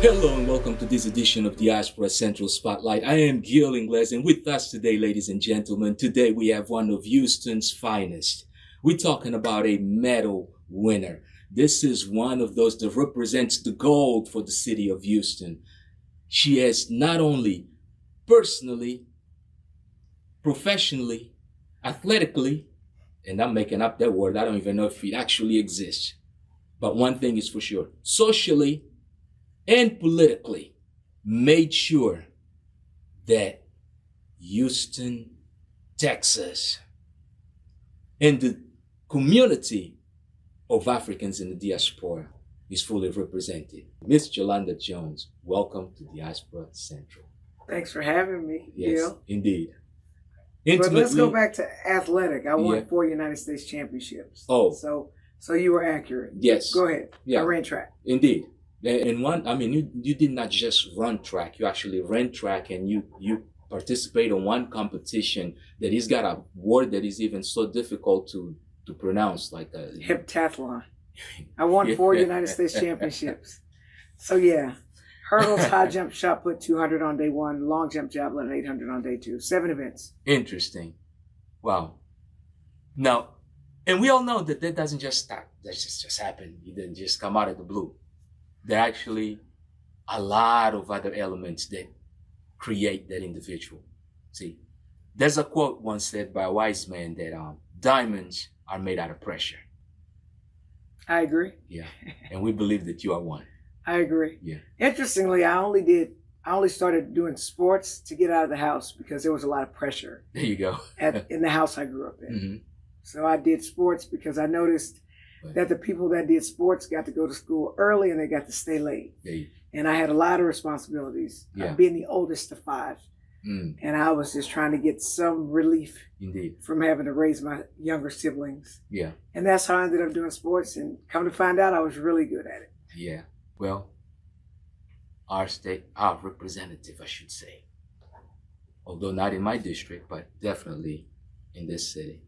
Hello and welcome to this edition of Diaspora Central Spotlight. I am Gil Ingles, and with us today, ladies and gentlemen, today we have one of Houston's finest. We're talking about a medal winner. This is one of those that represents the gold for the city of Houston. She has not only personally, professionally, athletically, and I'm making up that word, I don't even know if it actually exists. But one thing is for sure, socially and politically, made sure that Houston, Texas, and the community of Africans in the diaspora is fully represented. Miss Jolanda Jones, welcome to Diaspora Central. Thanks for having me, Yes, Gil. indeed. But let's go back to athletic. I won 4 United States championships. Oh. So you were accurate. Yes. Go ahead. Yeah. I ran track. Indeed. And one, I mean, you did not just run track, you actually ran track, and you participate in one competition that has got a word that is even so difficult to pronounce, like a Heptathlete. I won 4 United States championships. So yeah, hurdles, high jump, shot put, 200 on day 1, long jump, javelin, 800 on day 2. 7 events. Interesting. Wow. Now, and we all know that doesn't just start. That just happen. It didn't just come out of the blue. There are actually a lot of other elements that create that individual. See, there's a quote once said by a wise man that diamonds are made out of pressure. I agree. Yeah, and we believe that you are one. I agree. Yeah. Interestingly, I only started doing sports to get out of the house because there was a lot of pressure. There you go. in the house I grew up in. Mm-hmm. So I did sports because I noticed that the people that did sports got to go to school early and they got to stay late. And I had a lot of responsibilities, being the oldest of 5. And I was just trying to get some relief from having to raise my younger siblings. Yeah. And that's how I ended up doing sports, and come to find out I was really good at it. Yeah. Well, our representative, I should say, although not in my district, but definitely in this city.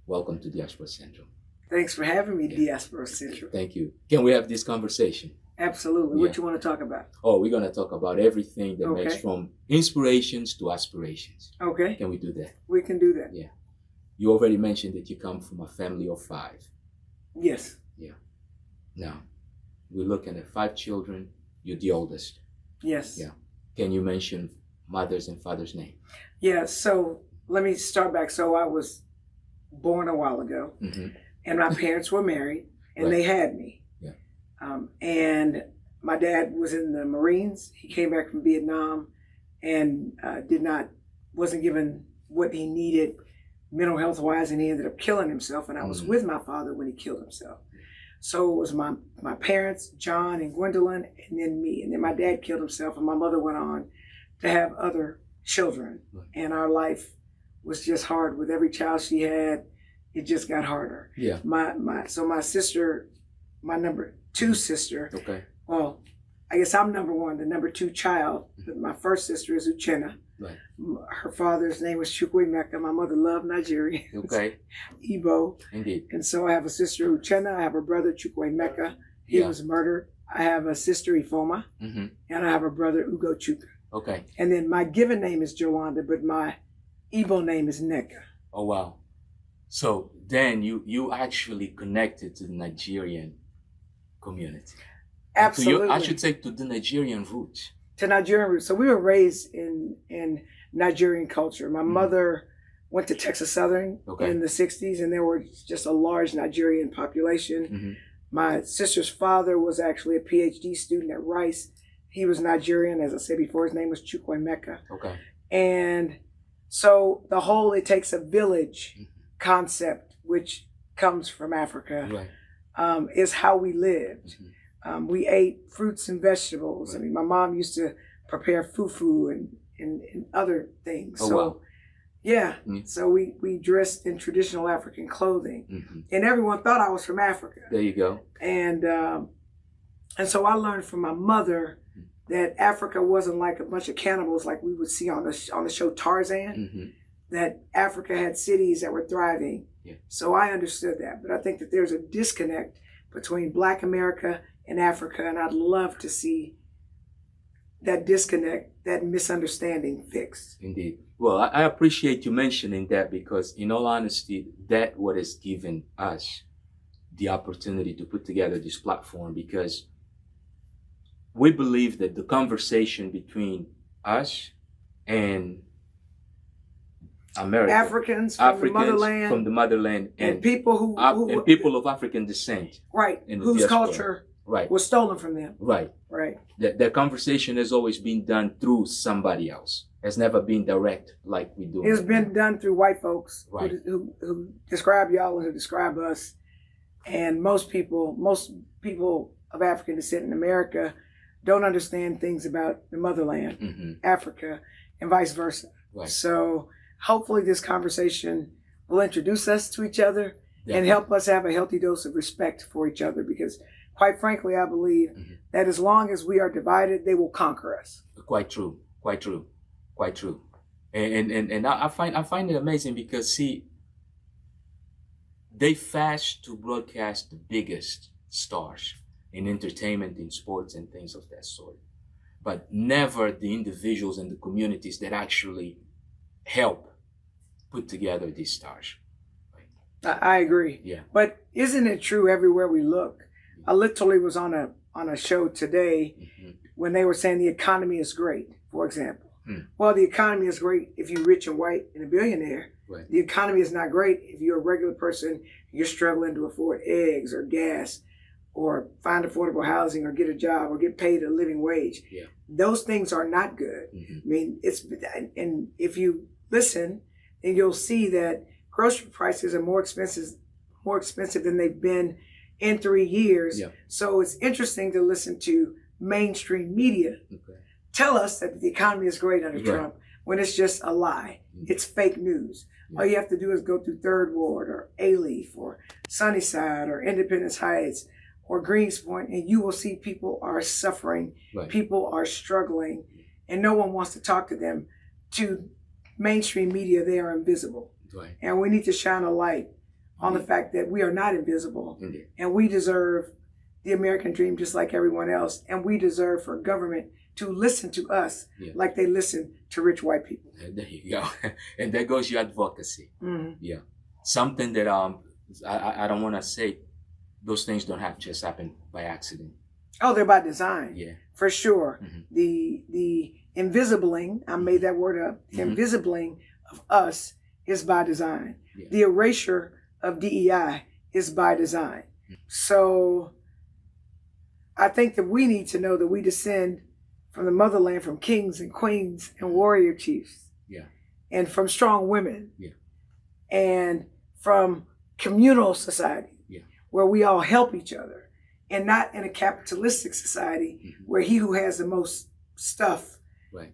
Welcome to Diaspora Central. Thanks for having me, Diaspora Central. Thank you. Can we have this conversation? Absolutely. What you want to talk about? Oh, we're going to talk about everything that makes from inspirations to aspirations. Okay. Can we do that? We can do that. Yeah. You already mentioned that you come from a family of 5. Yes. Yeah. Now, we're looking at 5 children. You're the oldest. Yes. Yeah. Can you mention mother's and father's name? Yeah. So let me start back. So I was born a while ago. Mm-hmm. And my parents were married, and they had me. Yeah. And my dad was in the Marines. He came back from Vietnam and wasn't given what he needed mental health wise, and he ended up killing himself. And I was with my father when he killed himself. So it was my parents, John and Gwendolyn, and then me. And then my dad killed himself, and my mother went on to have other children. And our life was just hard. With every child she had, it just got harder. Yeah. So my sister, my number 2 sister. Okay. Well, I guess I'm number 1, the number 2 child. My first sister is Uchenna. Right. Her father's name was Chukwuemeka. My mother loved Nigeria. Okay. Igbo. Indeed. And so I have a sister Uchenna. I have a brother Chukwuemeka. He was murdered. I have a sister Ifoma. Mm-hmm. And I have a brother Ugochukwu. Okay. And then my given name is Jolanda, but my Igbo name is Neka. Oh wow. So then you actually connected to the Nigerian community. Absolutely. I should say to the Nigerian roots. To Nigerian roots. So we were raised in Nigerian culture. My mother went to Texas Southern in the 60s, and there were just a large Nigerian population. Mm-hmm. My sister's father was actually a PhD student at Rice. He was Nigerian, as I said before. His name was Chukwuemeka. Okay. And so the whole "it takes a village" concept, which comes from Africa, is how we lived. Mm-hmm. We ate fruits and vegetables. Right. I mean, my mom used to prepare fufu and other things. So we dressed in traditional African clothing, and everyone thought I was from Africa. There you go. And so I learned from my mother that Africa wasn't like a bunch of cannibals like we would see on the show Tarzan. Mm-hmm. That Africa had cities that were thriving. Yeah. So I understood that. But I think that there's a disconnect between Black America and Africa, and I'd love to see that disconnect, that misunderstanding fixed. Indeed. Well, I appreciate you mentioning that, because in all honesty, that what has given us the opportunity to put together this platform, because we believe that the conversation between us and America, Africans from the motherland, and people who and people of African descent, right, whose diaspora. culture Right. was stolen from them. Right. Right. That conversation has always been done through somebody else. Has never been direct like we do. It's been done through white folks, right, who describe y'all and who describe us. And most people of African descent in America don't understand things about the motherland, Africa, and vice versa. Right. So hopefully this conversation will introduce us to each other and help us have a healthy dose of respect for each other, because quite frankly, I believe that as long as we are divided, they will conquer us. Quite true. Quite true. Quite true. And I find it amazing, because see, they fast to broadcast the biggest stars in entertainment, in sports, and things of that sort, but never the individuals and the communities that actually help put together these stars. Right? I agree. Yeah. But isn't it true everywhere we look? I literally was on a show today when they were saying the economy is great, for example. Well, the economy is great if you're rich and white and a billionaire. Right. The economy is not great if you're a regular person, you're struggling to afford eggs or gas or find affordable housing or get a job or get paid a living wage. Yeah. Those things are not good. I mean, and if you listen, then you'll see that grocery prices are more expensive than they've been in 3 years. Yeah. So it's interesting to listen to mainstream media tell us that the economy is great under Trump, when it's just a lie. It's fake news. All you have to do is go through Third Ward or A-Leaf or Sunnyside or Independence Heights or Greenspoint, and you will see people are suffering, people are struggling, and no one wants to talk to them. To mainstream media, they are invisible. And we need to shine a light on the fact that we are not invisible, and we deserve the American dream just like everyone else, and we deserve for government to listen to us like they listen to rich white people. There you go. And there goes your advocacy. Yeah. Something that I don't want to say, those things don't have to just happen by accident. Oh, they're by design. Yeah. For sure. The invisibling, I made that word up, the invisibling of us is by design. The erasure of DEI is by design. So I think that we need to know that we descend from the motherland, from kings and queens and warrior chiefs, and from strong women, and from communal society, where we all help each other, and not in a capitalistic society where he who has the most stuff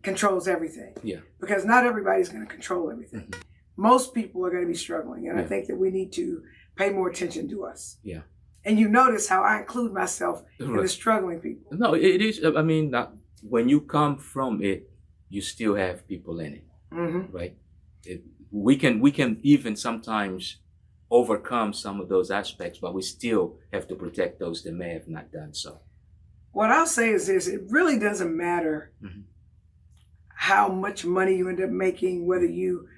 controls everything. Because not everybody's going to control everything. Most people are going to be struggling, and I think that we need to pay more attention to us. And you notice how I include myself in the struggling people. No, it is. I mean, when you come from it, you still have people in it, right? We can even sometimes overcome some of those aspects, but we still have to protect those that may have not done so. What I'll say is this: it really doesn't matter how much money you end up making, whether you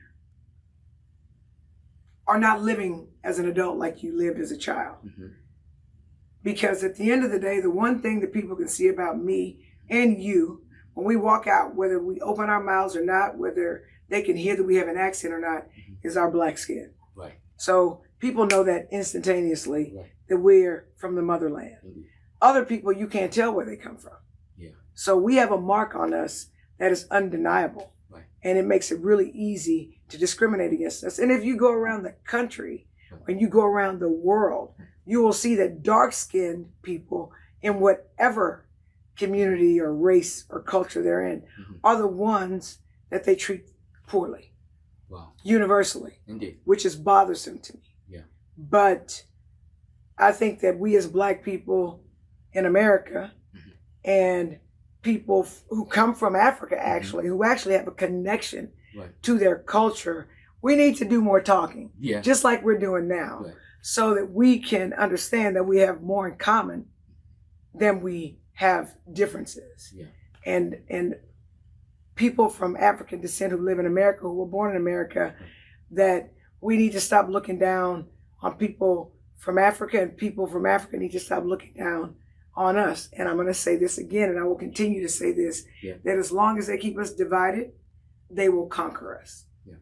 are not living as an adult like you lived as a child. Because at the end of the day, the one thing that people can see about me and you, when we walk out, whether we open our mouths or not, whether they can hear that we have an accent or not, is our black skin. So people know that instantaneously, that we're from the motherland. Other people, you can't tell where they come from. So we have a mark on us that is undeniable. And it makes it really easy to discriminate against us. And if you go around the country, when you go around the world, you will see that dark-skinned people in whatever community or race or culture they're in are the ones that they treat poorly. Universally. Which is bothersome to me. But I think that we as black people in America and people who come from Africa who actually have a connection to their culture, we need to do more talking, just like we're doing now, so that we can understand that we have more in common than we have differences. and people from African descent who live in America, who were born in America, that we need to stop looking down on people from Africa, and people from Africa need to stop looking down on us. And I'm going to say this again, and I will continue to say this, that as long as they keep us divided, they will conquer us. Yeah.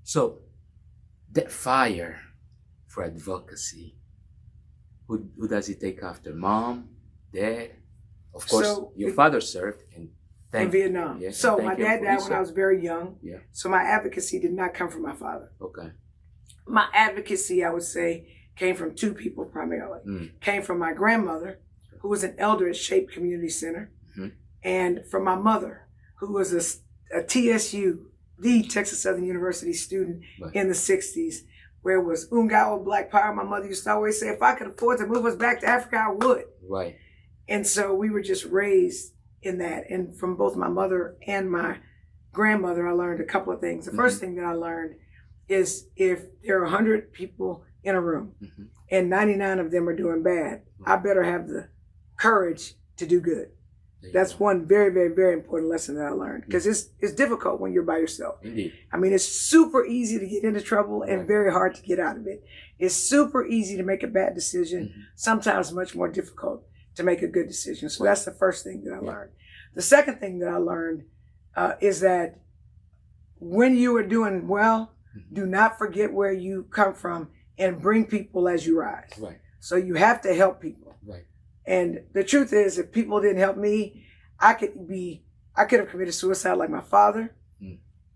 So that fire for advocacy, who does it take after? Mom, dad? Of course, your father served in Vietnam. Yes, so my dad died when I was very young. Yeah. So my advocacy did not come from my father. Okay. My advocacy, I would say, came from two people primarily. Came from my grandmother, who was an elder at Shape Community Center, and from my mother, who was a TSU, the Texas Southern University student in the 60s, where it was Ungawa Black Power. My mother used to always say, if I could afford to move us back to Africa, I would. Right. And so we were just raised in that. And from both my mother and my grandmother, I learned a couple of things. The first thing that I learned is if there are 100 people in a room and 99 of them are doing bad, I better have the courage to do good. That's one very, very, very important lesson that I learned, because it's difficult when you're by yourself. Indeed. I mean, it's super easy to get into trouble and very hard to get out of it. It's super easy to make a bad decision, sometimes much more difficult to make a good decision. So that's the first thing that I learned. The second thing that I learned is that when you are doing well, do not forget where you come from and bring people as you rise. Right. So you have to help people. Right. And the truth is, if people didn't help me, I could have committed suicide like my father.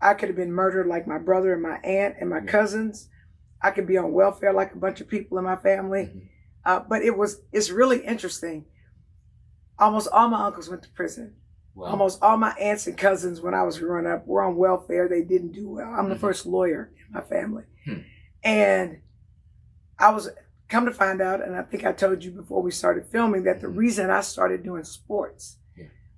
I could have been murdered like my brother and my aunt and my cousins. I could be on welfare like a bunch of people in my family. But it's really interesting. Almost all my uncles went to prison. Wow. Almost all my aunts and cousins when I was growing up were on welfare. They didn't do well. I'm the first lawyer in my family. And I was come to find out, and I think I told you before we started filming, that the reason I started doing sports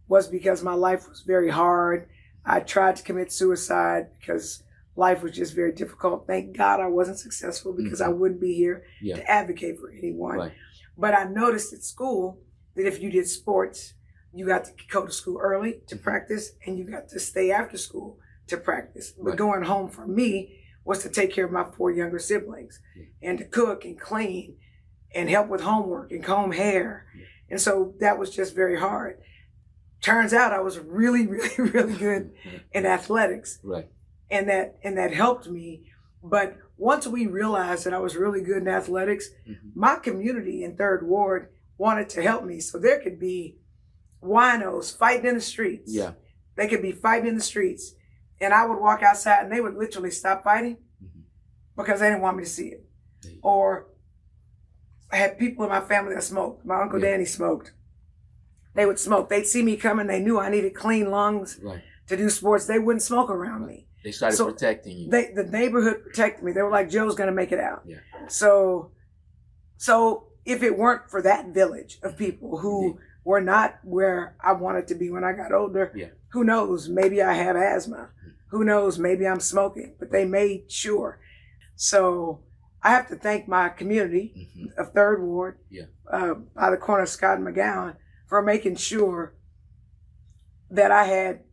was because my life was very hard. I tried to commit suicide because life was just very difficult. Thank God I wasn't successful, because I wouldn't be here to advocate for anyone. Right. But I noticed at school that if you did sports, you got to go to school early to practice, and you got to stay after school to practice. But going home for me was to take care of my 4 younger siblings and to cook and clean and help with homework and comb hair. And so that was just very hard. Turns out I was really, really, really good in athletics. Right. And that helped me. But once we realized that I was really good in athletics, my community in Third Ward wanted to help me. So there could be winos fighting in the streets. Yeah. They could be fighting in the streets. And I would walk outside and they would literally stop fighting because they didn't want me to see it. Or I had people in my family that smoked. My Uncle Danny smoked. They would smoke. They'd see me coming. They knew I needed clean lungs to do sports. They wouldn't smoke around me. They started protecting you. The neighborhood protected me. They were like, Joe's going to make it out. Yeah. So if it weren't for that village of people who were not where I wanted to be when I got older, who knows? Maybe I have asthma. Who knows? Maybe I'm smoking. But they made sure. So I have to thank my community of Third Ward by the corner of Scott and McGowan for making sure that I had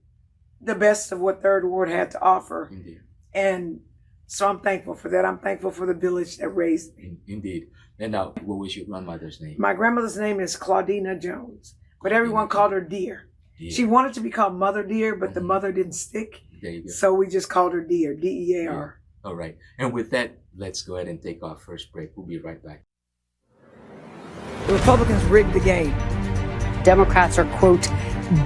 the best of what Third Ward had to offer. Indeed. And so I'm thankful for that. I'm thankful for the village that raised me. Indeed. And now, what was your grandmother's name? My grandmother's name is Claudina Jones, but everyone called her Dear. She wanted to be called Mother Dear, but the mother didn't stick. There you go. So we just called her Dear, D-E-A-R. All right. And with that, let's go ahead and take our first break. We'll be right back. The Republicans rigged the game. Democrats are, quote,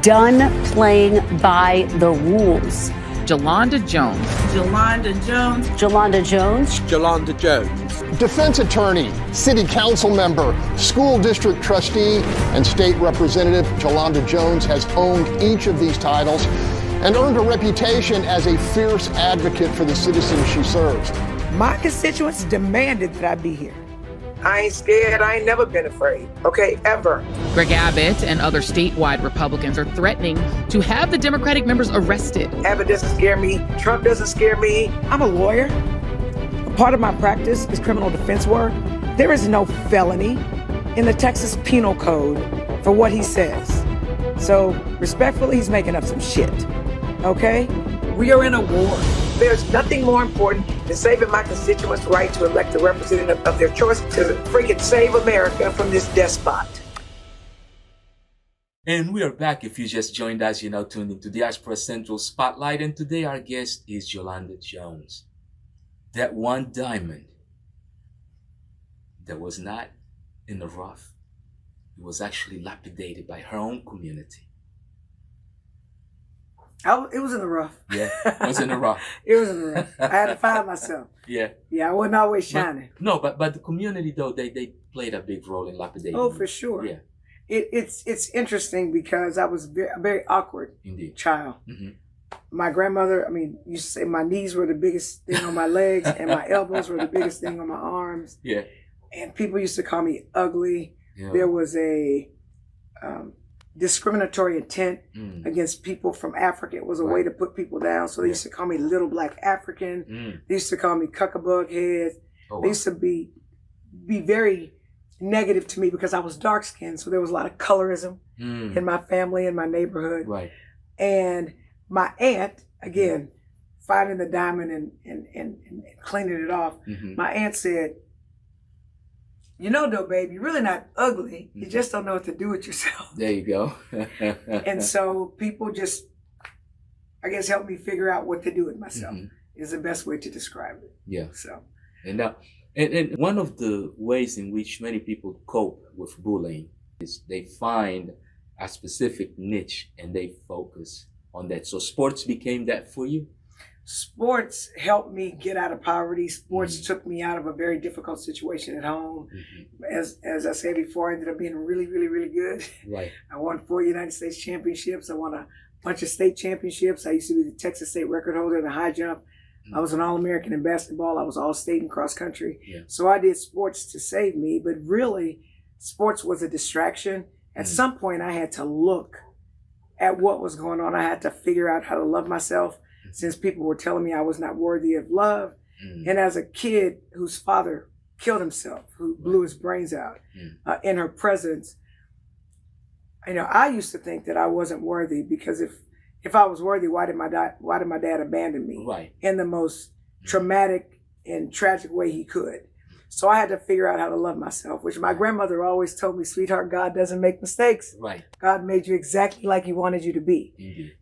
done playing by the rules. Jolanda Jones. Jolanda Jones. Jolanda Jones. Jolanda Jones. Defense attorney, city council member, school district trustee, and state representative Jolanda Jones has owned each of these titles and earned a reputation as a fierce advocate for the citizens she serves. My constituents demanded that I be here. I ain't scared. I ain't never been afraid. Okay, ever. Greg Abbott and other statewide Republicans are threatening to have the Democratic members arrested. Abbott doesn't scare me. Trump doesn't scare me. I'm a lawyer. A part of my practice is criminal defense work. There is no felony in the Texas Penal Code for what he says. So respectfully, he's making up some shit. Okay? We are in a war. There's nothing more important than saving my constituents' right to elect a representative of their choice to freaking save America from this despot. And we are back. If you just joined us, you're now tuned into Diaspora Central Spotlight. And today our guest is Jolanda Jones. That one diamond that was not in the rough. It was actually lapidated by her own community. It was in the rough. Yeah, it was in the rough. It was in the rough. I had to find myself. Yeah. Yeah, I wasn't always shining. But the community, though, they played a big role in lapidating. Oh, for sure. Yeah. It's interesting because I was a very awkward child. Mm-hmm. My grandmother, used to say my knees were the biggest thing on my legs and my elbows were the biggest thing on my arms. Yeah. And people used to call me ugly. Yeah. There was a discriminatory intent against people from Africa. It was a way to put people down. So they used to call me little black African. They used to call me cuckabug head. Oh, wow. They used to be very negative to me because I was dark skinned. So there was a lot of colorism in my family and my neighborhood. Right. And my aunt, again, finding the diamond and cleaning it off, my aunt said, "You know, though, babe, you're really not ugly. You just don't know what to do with yourself." There you go. And so people just, I guess, helped me figure out what to do with myself is the best way to describe it. Yeah. So. And one of the ways in which many people cope with bullying is they find a specific niche and they focus on that. So sports became that for you? Sports helped me get out of poverty. Sports took me out of a very difficult situation at home. As I said before, I ended up being really, really, really good. Right. I won 4 United States championships. I won a bunch of state championships. I used to be the Texas state record holder in the high jump. I was an All-American in basketball. I was all-state in cross country. Yeah. So I did sports to save me, but really sports was a distraction. At some point I had to look at what was going on. I had to figure out how to love myself since people were telling me I was not worthy of love. And as a kid whose father killed himself, who blew his brains out in her presence, I used to think that I wasn't worthy because if I was worthy, why did my dad abandon me in the most traumatic and tragic way he could? So I had to figure out how to love myself, which my grandmother always told me, "Sweetheart, God doesn't make mistakes. Right. God made you exactly like he wanted you to be."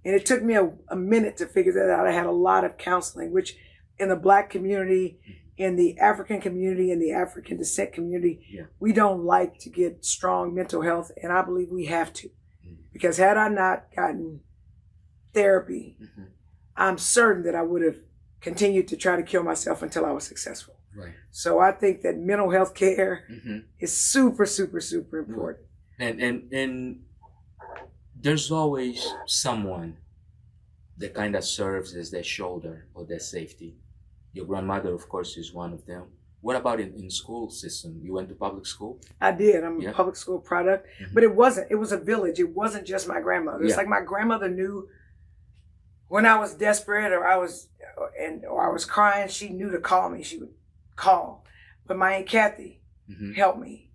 And it took me a minute to figure that out. I had a lot of counseling, which in the Black community, in the African community, in the African descent community, we don't like to get strong mental health. And I believe we have to. Because had I not gotten therapy, I'm certain that I would have continued to try to kill myself until I was successful. Right. So I think that mental health care is super, super, super important. And there's always someone that kind of serves as their shoulder or their safety. Your grandmother, of course, is one of them. What about in school system? You went to public school? I did. I'm a public school product. But it was a village. It wasn't just my grandmother. It's like my grandmother knew when I was desperate or I was crying, she knew to call me. She would call. But my Aunt Kathy helped me.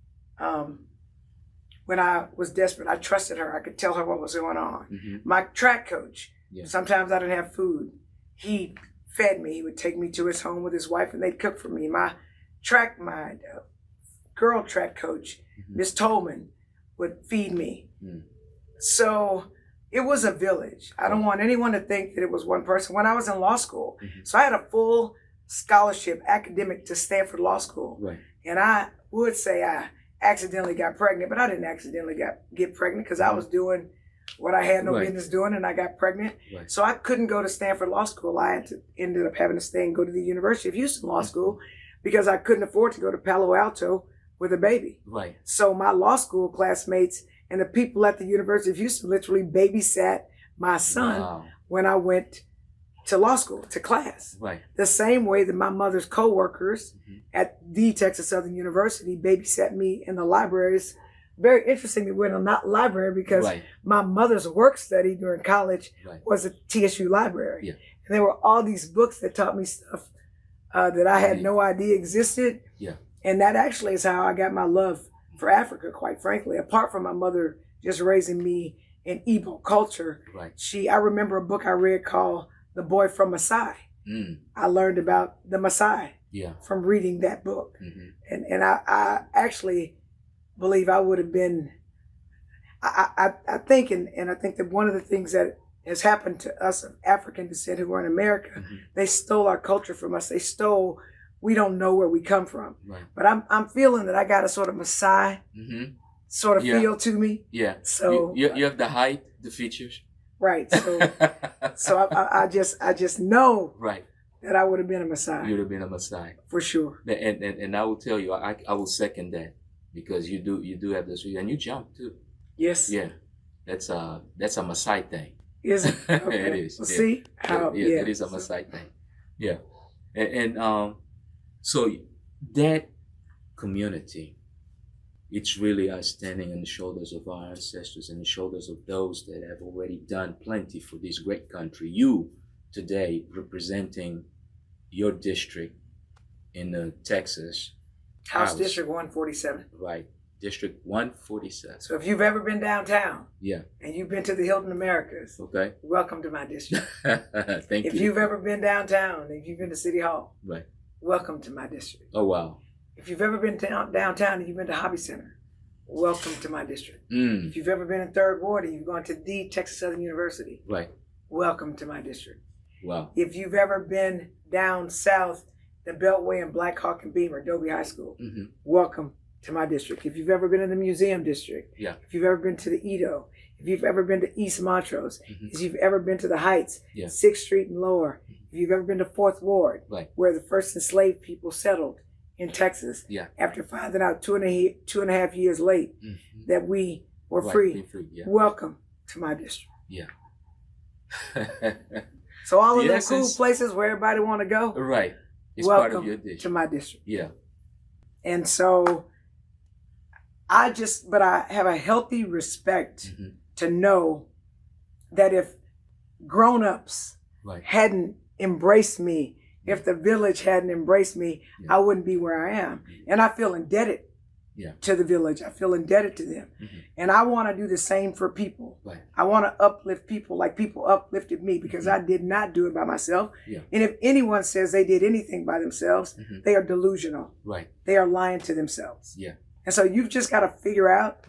When I was desperate, I trusted her. I could tell her what was going on. My track coach, sometimes I didn't have food. He fed me. He would take me to his home with his wife and they'd cook for me. My girl track coach, Miss Tolman, would feed me. So it was a village. I don't want anyone to think that it was one person. When I was in law school, so I had a full scholarship academic to Stanford Law School. Right. And I would say I accidentally got pregnant, but I didn't accidentally get pregnant because I was doing what I had no business doing and I got pregnant. Right. So I couldn't go to Stanford Law School. I ended up having to stay and go to the University of Houston Law School because I couldn't afford to go to Palo Alto with a baby. Right. So my law school classmates and the people at the University of Houston literally babysat my son when I went to law school, to class. Right. The same way that my mother's coworkers at the Texas Southern University babysat me in the libraries. Very interesting that we're in a library because my mother's work study during college was a TSU library. Yeah. And there were all these books that taught me stuff that I had no idea existed. Yeah. And that actually is how I got my love for Africa, quite frankly, apart from my mother just raising me in Igbo culture. Right. I remember a book I read called The Boy from Maasai. I learned about the Maasai from reading that book. And I actually believe I would have been, I think that one of the things that has happened to us of African descent who are in America, they stole our culture from us. We don't know where we come from. Right. But I'm feeling that I got a sort of Maasai sort of feel to me. Yeah. So you have the height, the features. Right. So I just know that I would have been a Maasai. You would have been a Maasai. For sure. And I will tell you, I will second that, because you do have this, and you jump too. Yes. Yeah. That's a Maasai thing. Is it? Okay. It is. Well, see how it is a Maasai thing. Yeah. And so that community, it's really us standing on the shoulders of our ancestors and the shoulders of those that have already done plenty for this great country. You today representing your district in Texas. House District 147. Right. District 147. So if you've ever been downtown, and you've been to the Hilton Americas, welcome to my district. Thank you. If you've ever been downtown, if you've been to City Hall, right, welcome to my district. Oh wow. If you've ever been downtown and you've been to Hobby Center, welcome to my district. If you've ever been in Third Ward and you've gone to the Texas Southern University, right, welcome to my district. Wow. If you've ever been down south, the Beltway and Black Hawk and Beamer, Dobie High School, welcome to my district. If you've ever been in the Museum District, if you've ever been to the Edo, if you've ever been to East Montrose, if you've ever been to the Heights, 6th Street and Lower, if you've ever been to 4th Ward, where the first enslaved people settled in Texas, after finding out 2.5 years late that we were free, welcome to my district. Yeah. So all of those cool places where everybody want to go, it's welcome part of your district. To my district. Yeah. And so I have a healthy respect to know that if grown-ups hadn't embraced me, if the village hadn't embraced me, I wouldn't be where I am. And I feel indebted to the village. I feel indebted to them. And I want to do the same for people. I want to uplift people like people uplifted me, because I did not do it by myself. And if anyone says they did anything by themselves, they are delusional. They are lying to themselves. And so you've just got to figure out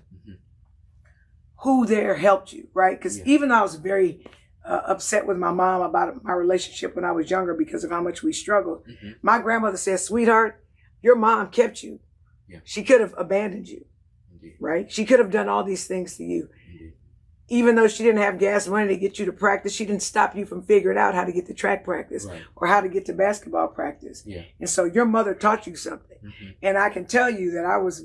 who there helped you, right? Because even though I was very upset with my mom about my relationship when I was younger because of how much we struggled, my grandmother said, "Sweetheart, your mom kept you. She could have abandoned you, right? She could have done all these things to you. Even though she didn't have gas money to get you to practice, she didn't stop you from figuring out how to get to track practice or how to get to basketball practice. And so your mother taught you something. And I can tell you that I was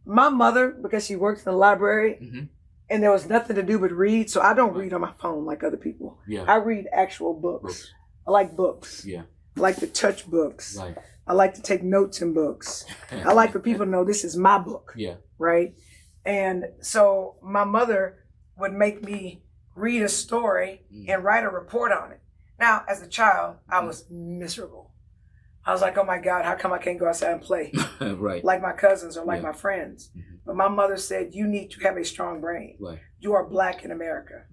my mother, because she works in the library and there was nothing to do but read. So I don't read on my phone like other people. I read actual books. I like books. I like to touch books. I like to take notes in books. I like for people to know this is my book. Right? And so my mother would make me read a story and write a report on it. Now, as a child, I was miserable. I was like, oh my God, how come I can't go outside and play like my cousins or like my friends? But my mother said, you need to have a strong brain. You are Black in America.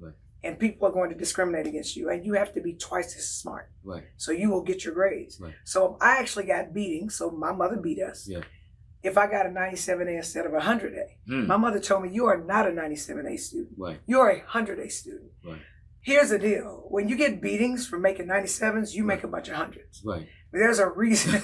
And people are going to discriminate against you. And you have to be twice as smart. So you will get your grades. So I actually got beatings. So my mother beat us. If I got a 97A instead of a 100A, my mother told me, you are not a 97A student. You're a 100A student. Here's the deal. When you get beatings for making 97s, you make a bunch of hundreds. There's a reason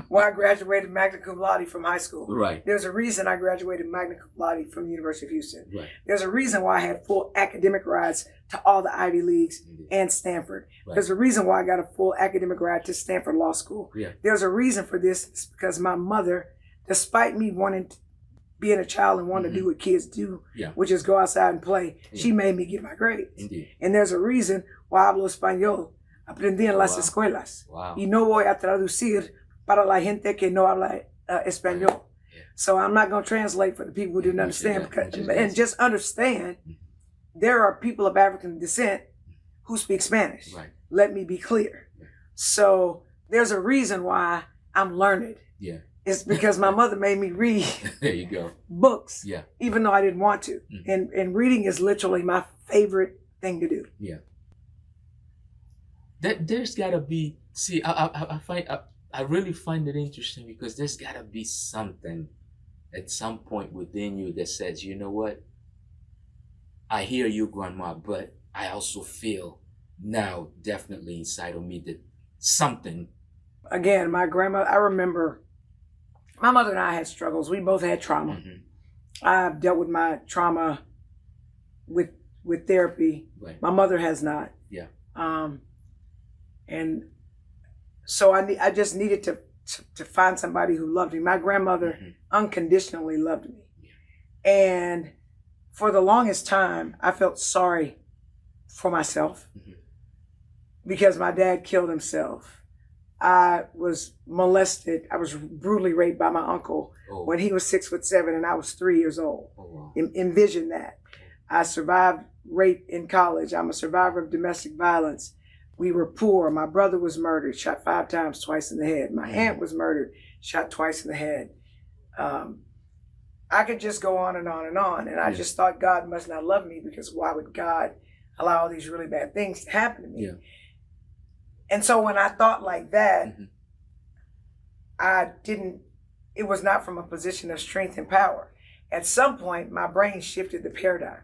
why I graduated magna cum laude from high school. There's a reason I graduated magna cum laude from the University of Houston. There's a reason why I had full academic rides to all the Ivy Leagues and Stanford. There's a reason why I got a full academic ride to Stanford Law School. There's a reason for this. It's because my mother, despite me wanting to be a child and wanting to do what kids do, which is go outside and play, she made me get my grades. And there's a reason why hablo español. Aprendí en las escuelas. Y no voy a traducir para la gente que no habla español. So I'm not going to translate for the people who didn't understand. And just understand, there are people of African descent who speak Spanish. Let me be clear. So there's a reason why I'm learned. It's because my mother made me read There you go. books, Yeah. even though I didn't want to. And reading is literally my favorite thing to do. Yeah. There's gotta be, see, I really find it interesting because there's gotta be something at some point within you that says, you know what? I hear you, Grandma, but I also feel now definitely inside of me that something. Again, my grandma, I remember my mother and I had struggles. We both had trauma. I've dealt with my trauma with therapy. Right. My mother has not. Yeah. And so I just needed to find somebody who loved me. My grandmother unconditionally loved me. Yeah. And for the longest time, I felt sorry for myself because my dad killed himself. I was molested. I was brutally raped by my uncle when he was 6'7" and I was 3 years old. Oh, wow. Envision that. I survived rape in college. I'm a survivor of domestic violence. We were poor. My brother was murdered, shot 5 times, twice in the head. My aunt was murdered, shot twice in the head. I could just go on and on and on. And I just thought God must not love me because why would God allow all these really bad things to happen to me? Yeah. And so when I thought like that, it was not from a position of strength and power. At some point, my brain shifted the paradigm.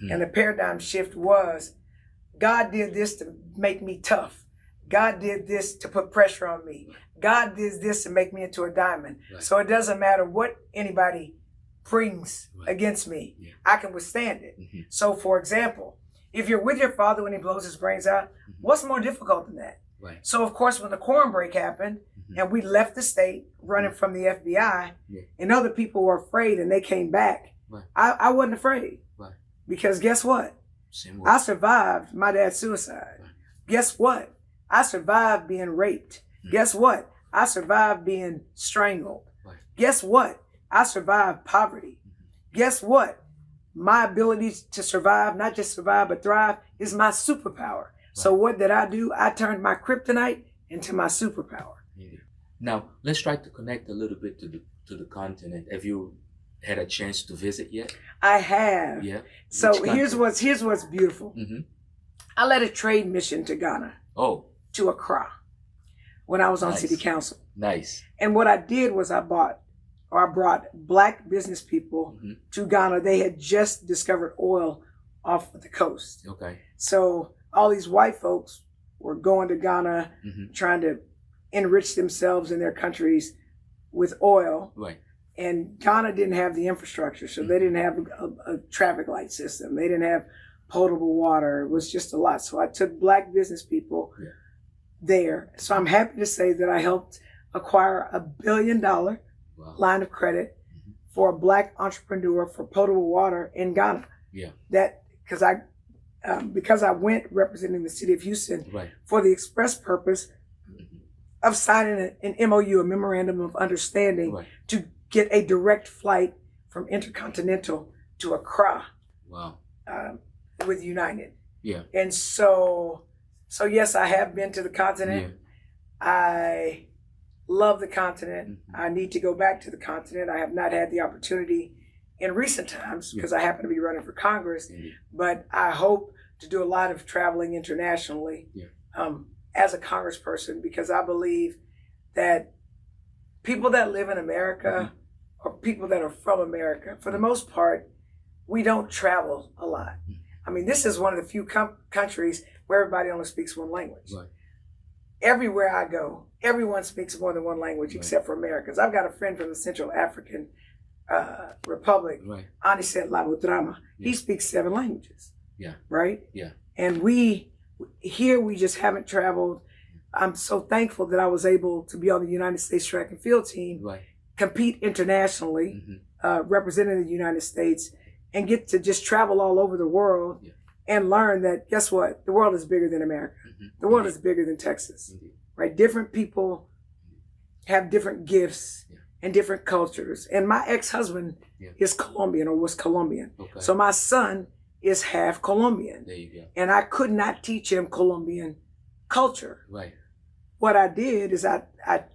And the paradigm shift was, God did this to make me tough. God did this to put pressure on me. God did this to make me into a diamond. Right. So it doesn't matter what anybody brings against me. Yeah. I can withstand it. So for example, if you're with your father when he blows his brains out, what's more difficult than that? Right. So of course, when the corn break happened and we left the state running from the FBI and other people were afraid and they came back, I wasn't afraid. Because guess what? I survived my dad's suicide. Guess what? I survived being raped. Guess what? I survived being strangled. Guess what? I survived poverty. Guess what? My ability to survive, not just survive, but thrive, is my superpower. So what did I do? I turned my kryptonite into my superpower. Now, let's try to connect a little bit to the continent. Have you had a chance to visit yet? I have. Yeah. So here's what's beautiful. I led a trade mission to Ghana. Oh. To Accra when I was on city council. Nice. And what I did was I brought Black business people to Ghana. They had just discovered oil off of the coast. Okay. So all these white folks were going to Ghana, trying to enrich themselves in their countries with oil. Right. And Ghana didn't have the infrastructure, so they didn't have a traffic light system. They didn't have potable water. It was just a lot. So I took Black business people there. So I'm happy to say that I helped acquire $1 billion line of credit for a Black entrepreneur for potable water in Ghana. Yeah. That because I went representing the city of Houston for the express purpose of signing an MOU, a memorandum of understanding, to get a direct flight from Intercontinental to Accra. Wow. With United. Yeah. And so yes, I have been to the continent. Yeah. I love the continent. I need to go back to the continent. I have not had the opportunity in recent times because I happen to be running for Congress, but I hope to do a lot of traveling internationally as a congressperson because I believe that people that live in America or people that are from America, for the most part, we don't travel a lot. I mean, this is one of the few countries where everybody only speaks one language. Right. Everywhere I go, everyone speaks more than one language except for Americans. I've got a friend from the Central African Republic, Aniset Labudrama. Yeah. He speaks 7 languages. Yeah. Right? Yeah. And we just haven't traveled. I'm so thankful that I was able to be on the United States track and field team, compete internationally, representing the United States, and get to just travel all over the world and learn that, guess what? The world is bigger than America. The world is bigger than Texas, right? Different people have different gifts and different cultures. And my ex-husband is Colombian or was Colombian. Okay. So my son is half Colombian. There you go. And I could not teach him Colombian culture. Right. what I did is I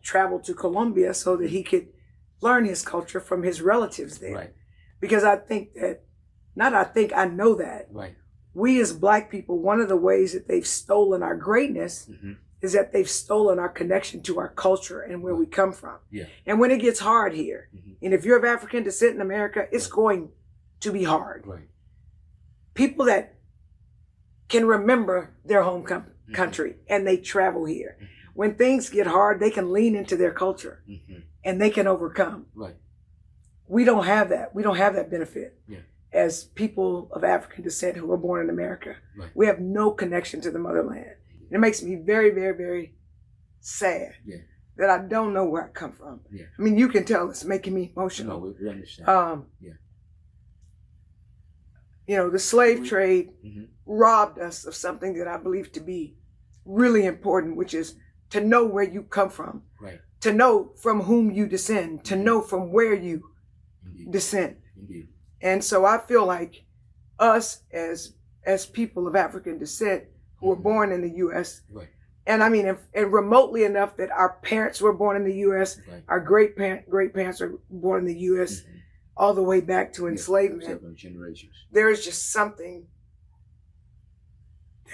traveled to Colombia so that he could learn his culture from his relatives there. Right. Because I think that, I know that. Right. We as Black people, one of the ways that they've stolen our greatness is that they've stolen our connection to our culture and where we come from. Yeah. And when it gets hard here, and if you're of African descent in America, it's going to be hard. Right. People that can remember their home country and they travel here. When things get hard, they can lean into their culture and they can overcome. Right. We don't have that. We don't have that benefit. Yeah. As people of African descent who were born in America. Right. We have no connection to the motherland. And it makes me very, very, very sad that I don't know where I come from. Yeah. I mean, you can tell it's making me emotional. No, we understand. You know, the slave trade robbed us of something that I believe to be really important, which is to know where you come from, right? To know from whom you descend, to know from where you descend. Indeed. And so I feel like us as people of African descent who were born in the U.S., right. And I mean, and remotely enough that our parents were born in the U.S., right. Our great parents were born in the U.S., all the way back to enslavement. 7 generations. There's just something.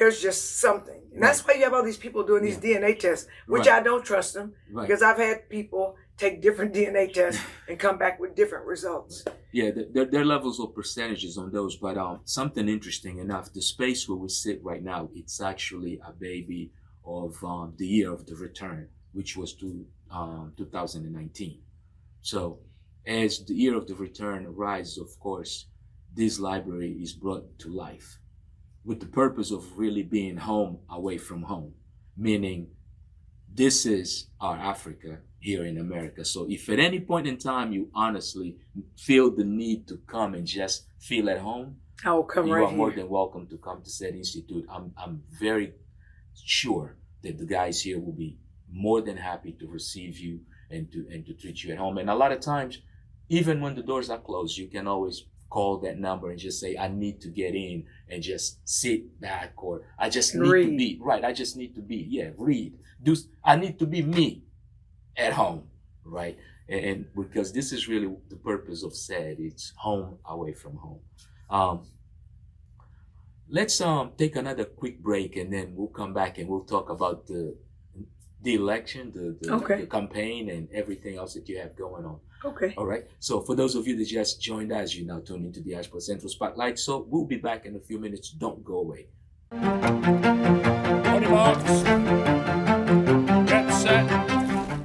And that's why you have all these people doing these DNA tests, which I don't trust them, because I've had people take different DNA tests and come back with different results. Yeah, there are levels of percentages on those, but something interesting enough, the space where we sit right now, it's actually a baby of the year of the return, which was 2019. So as the year of the return arrives, of course, this library is brought to life with the purpose of really being home away from home, meaning this is our Africa here in America. So if at any point in time you honestly feel the need to come and just feel at home, I will come you right are more here. than welcome to come to said institute. I'm very sure that the guys here will be more than happy to receive you and to treat you at home. And a lot of times, even when the doors are closed, you can always call that number and just say, I need to get in and just sit back, or I just need to be, I just need to be, read. I need to be me at home, right? And because this is really the purpose of SAID, it's home away from home. Let's take another quick break, and then we'll come back and we'll talk about the election, the campaign, and everything else that you have going on. Okay. All right. So for those of you that just joined us, you now tuned into the Diaspora Central Spotlight. So we'll be back in a few minutes. Don't go away. Get set.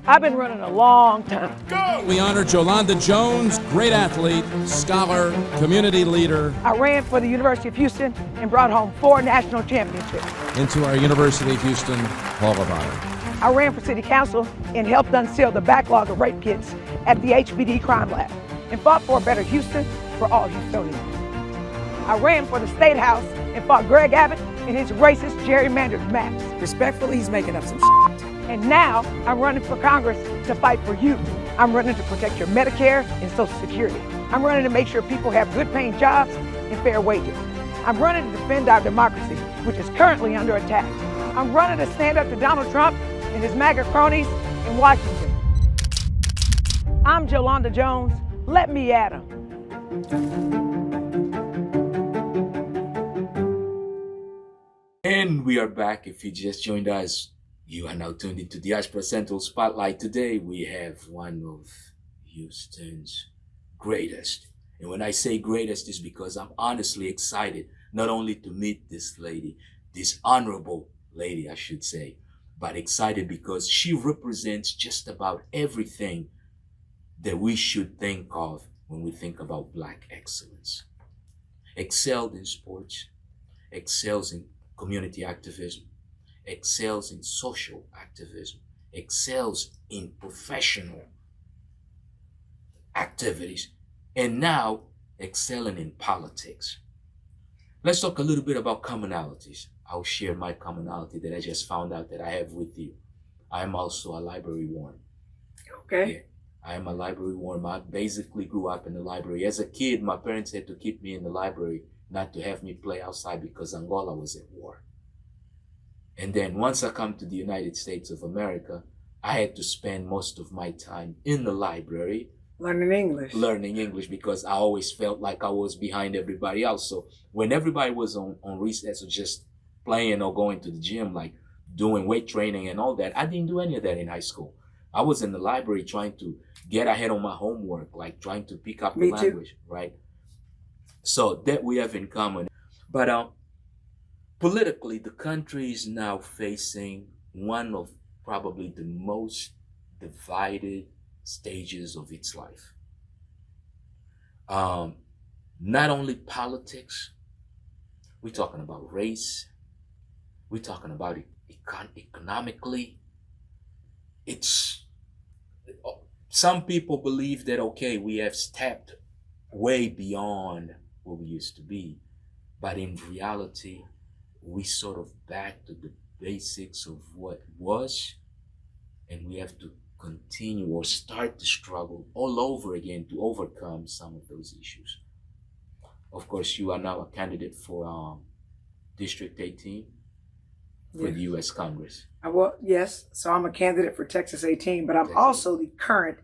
I've been running a long time. Go! We honor Jolanda Jones, great athlete, scholar, community leader. I ran for the University of Houston and brought home 4 national championships. Into our University of Houston Hall of Honor. I ran for city council and helped unseal the backlog of rape kits at the HBD crime lab and fought for a better Houston for all Houstonians. I ran for the State House and fought Greg Abbott and his racist gerrymandered maps. Respectfully, he's making up some shit. And now I'm running for Congress to fight for you. I'm running to protect your Medicare and Social Security. I'm running to make sure people have good paying jobs and fair wages. I'm running to defend our democracy, which is currently under attack. I'm running to stand up to Donald Trump and his MAGA cronies in Washington. I'm Jolanda Jones. Let me at 'em. And we are back. If you just joined us, you are now tuned into Diaspora Central Spotlight. Today we have one of Houston's greatest. And when I say greatest, it's because I'm honestly excited not only to meet this lady, this honorable lady, I should say, but excited because she represents just about everything that we should think of when we think about Black excellence. Excelled in sports, excels in community activism, excels in social activism, excels in professional activities, and now excelling in politics. Let's talk a little bit about commonalities. I'll share my commonality that I just found out that I have with you. I am also a library worm. Okay. Yeah, I am a library worm. I basically grew up in the library. As a kid, my parents had to keep me in the library, not to have me play outside because Angola was at war. And then once I come to the United States of America, I had to spend most of my time in the library learning English because I always felt like I was behind everybody else. So when everybody was on recess or just playing or going to the gym, like doing weight training and all that, I didn't do any of that in high school. I was in the library trying to get ahead on my homework, like trying to pick up the language, right? So that we have in common. But politically, the country is now facing one of probably the most divided stages of its life. Not only politics, we're talking about race, we're talking about economically. Some people believe that, okay, we have stepped way beyond what we used to be, but in reality, we sort of back to the basics of what was, and we have to continue or start the struggle all over again to overcome some of those issues. Of course, you are now a candidate for District 18 for the U.S. Congress. Yes, so I'm a candidate for Texas 18, but I'm also the current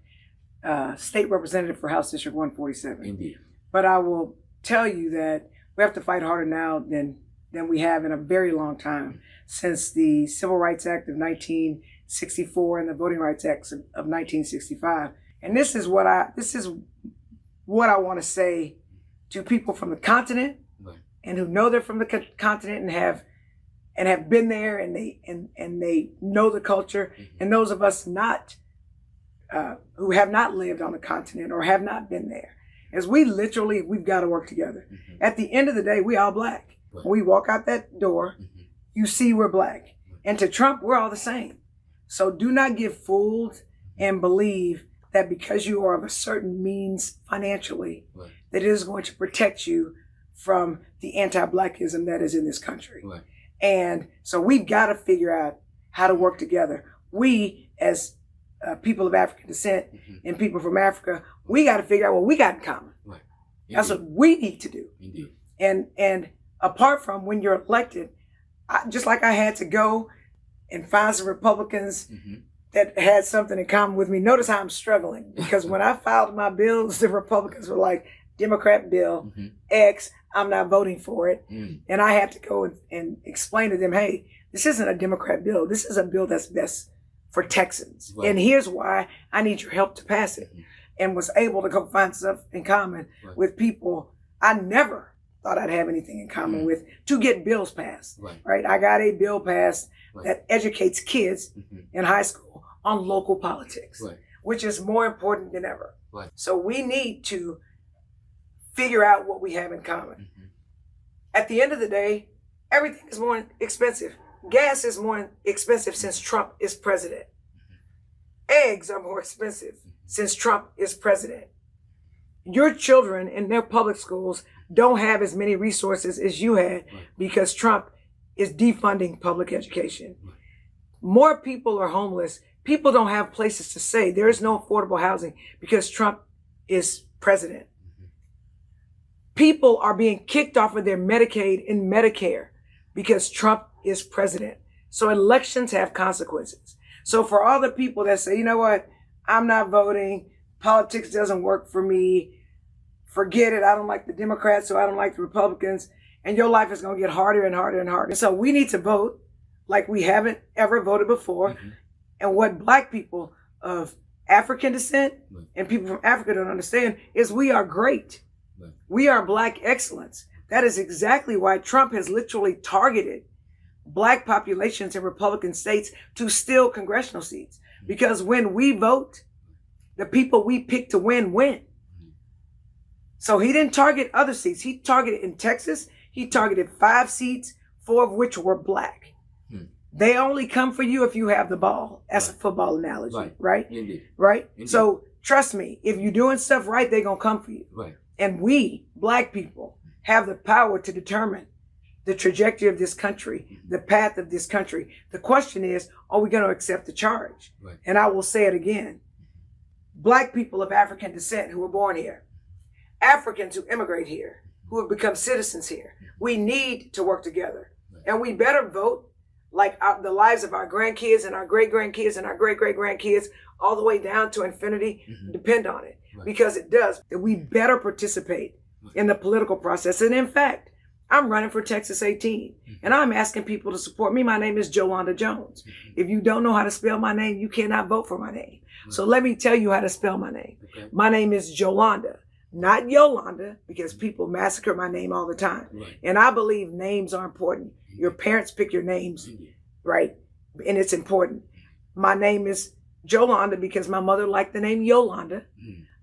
state representative for House District 147. Indeed. But I will tell you that we have to fight harder now than we have in a very long time, since the Civil Rights Act of 1964 and the Voting Rights Act of 1965. And this is what I want to say to people from the continent, right, and who know they're from the continent and have been there, and they know the culture, and those of us who have not lived on the continent or have not been there, as we've got to work together. At the end of the day, we all black. When we walk out that door, you see we're black. And to Trump, we're all the same. So do not get fooled and believe that because you are of a certain means financially, that it is going to protect you from the anti-blackism that is in this country. Right. And so we've got to figure out how to work together. We, as people of African descent and people from Africa, we got to figure out what we got in common. Right. That's what we need to do. Indeed. And apart from when you're elected, just like I had to go and find some Republicans that had something in common with me. Notice how I'm struggling, because when I filed my bills, the Republicans were like, Democrat bill X, I'm not voting for it. And I had to go and explain to them, hey, this isn't a Democrat bill. This is a bill that's best for Texans. Right. And here's why I need your help to pass it. And was able to go find stuff in common with people I never thought I'd have anything in common with to get bills passed. Right? I got a bill passed that educates kids in high school on local politics, which is more important than ever. So we need to figure out what we have in common. At the end of the day, everything is more expensive. Gas is more expensive since Trump is president. Eggs are more expensive since Trump is president. Your children in their public schools don't have as many resources as you had because Trump is defunding public education. More people are homeless. People don't have places to stay. There is no affordable housing because Trump is president. People are being kicked off of their Medicaid and Medicare because Trump is president. So elections have consequences. So for all the people that say, you know what, I'm not voting, politics doesn't work for me, forget it, I don't like the Democrats, so I don't like the Republicans, and your life is going to get harder and harder and harder. So we need to vote like we haven't ever voted before. And what Black people of African descent and people from Africa don't understand is we are great. We are Black excellence. That is exactly why Trump has literally targeted Black populations in Republican states to steal congressional seats. Because when we vote, the people we pick to win. So he didn't target other seats. He targeted in Texas, he targeted 5 seats, 4 of which were Black. They only come for you if you have the ball. That's a football analogy, right? Indeed. Right? Indeed. So trust me, if you're doing stuff right, they're going to come for you. And we, Black people, have the power to determine the trajectory of this country, the path of this country. The question is, are we going to accept the charge? And I will say it again. Black people of African descent who were born here, Africans who immigrate here, who have become citizens here, we need to work together. And we better vote like the lives of our grandkids and our great-grandkids and our great-great-grandkids all the way down to infinity depend on it. Right. Because it does. That we better participate in the political process. And in fact, I'm running for Texas 18 and I'm asking people to support me. My name is Jolanda Jones. If you don't know how to spell my name, you cannot vote for my name. So let me tell you how to spell my name. Okay. My name is Jolanda, not Yolanda, because people massacre my name all the time. Right. And I believe names are important. Your parents pick your names, right? And it's important. My name is Jolanda because my mother liked the name Yolanda.